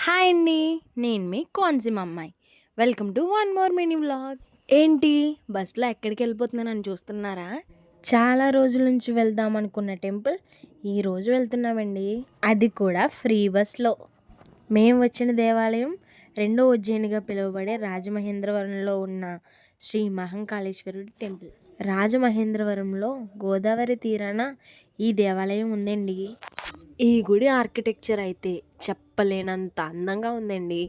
Hi అండి. నేను మీ కోనసీమ అమ్మాయి. Welcome to one more mini vlog. ఏంటి బస్సులో ఎక్కడికి వెళ్ళిపోతున్నానని చూస్తున్నారా? చాలా రోజుల నుంచి వెళ్దాం అనుకున్న టెంపుల్ ఈరోజు వెళ్తున్నామండి. అది కూడా ఫ్రీ బస్లో. మేము వచ్చిన దేవాలయం రెండో ఉజ్జయినిగా పిలువబడే రాజమహేంద్రవరంలో ఉన్న శ్రీ మహంకాళేశ్వరుడి టెంపుల్. రాజమహేంద్రవరంలో గోదావరి తీరాన ఈ దేవాలయం ఉందండి. ఈ గుడి ఆర్కిటెక్చర్ అయితే చెప్పలేనంత అందంగా ఉందండి.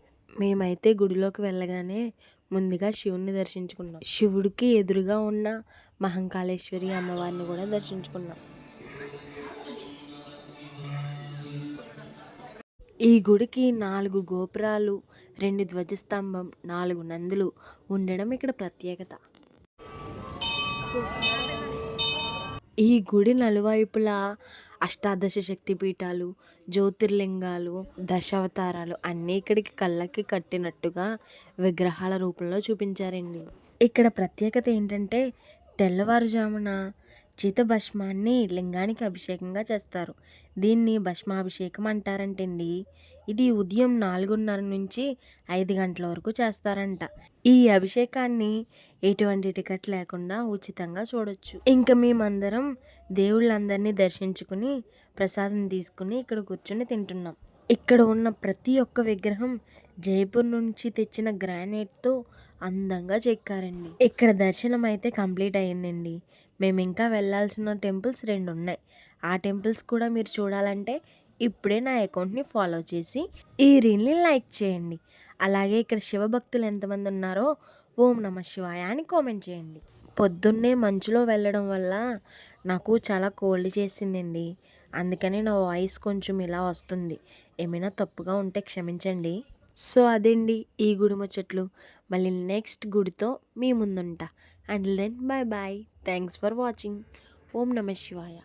మేమైతే గుడిలోకి వెళ్ళగానే ముందుగా శివుణ్ణి దర్శించుకున్నాం. శివుడికి ఎదురుగా ఉన్న మహంకాళేశ్వరి అమ్మవారిని కూడా దర్శించుకున్నాం. ఈ గుడికి 4 గోపురాలు, 2 ధ్వజస్తంభం, 4 నందులు ఉండడం ఇక్కడ ప్రత్యేకత. ఈ గుడి నలువైపులా అష్టాదశ శక్తి పీఠాలు, జ్యోతిర్లింగాలు, దశావతారాలు అన్నీ ఇక్కడికి కళ్ళకి కట్టినట్టుగా విగ్రహాల రూపంలో చూపించారండి. ఇక్కడ ప్రత్యేకత ఏంటంటే తెల్లవారుజామున చితభస్మాన్ని లింగానికి అభిషేకంగా చేస్తారు. దీన్ని భస్మాభిషేకం అంటారంటండి. ఇది ఉదయం 4:30 నుంచి 5 గంటల వరకు చేస్తారంట. ఈ అభిషేకాన్ని ఎటువంటి టికెట్ లేకుండా ఉచితంగా చూడొచ్చు. ఇంకా మేమందరం దేవుళ్ళందరినీ దర్శించుకుని ప్రసాదం తీసుకుని ఇక్కడ కూర్చొని తింటున్నాం. ఇక్కడ ఉన్న ప్రతి ఒక్క విగ్రహం జైపూర్ నుంచి తెచ్చిన గ్రానైట్తో అందంగా చెక్కారండి. ఇక్కడ దర్శనం అయితే కంప్లీట్ అయ్యిందండి. మేము ఇంకా వెళ్ళాల్సిన టెంపుల్స్ 2 ఉన్నాయి. ఆ టెంపుల్స్ కూడా మీరు చూడాలంటే ఇప్పుడే నా అకౌంట్ని ఫాలో చేసి ఈ రీల్ని లైక్ చేయండి. అలాగే ఇక్కడ శివభక్తులు ఎంతమంది ఉన్నారో ఓం నమ శివాయ అని కామెంట్ చేయండి. పొద్దున్నే మంచులో వెళ్ళడం వల్ల నాకు చాలా కోల్డ్ చేసిందండి. అందుకని నా వాయిస్ కొంచెం ఇలా వస్తుంది. ఏమైనా తప్పుగా ఉంటే క్షమించండి. సో అదండి ఈ గుడి ముచ్చట్లు. మళ్ళీ నెక్స్ట్ గుడితో మీ ముందుంటా. And then bye bye. Thanks for watching. ఓం నమ శివాయ.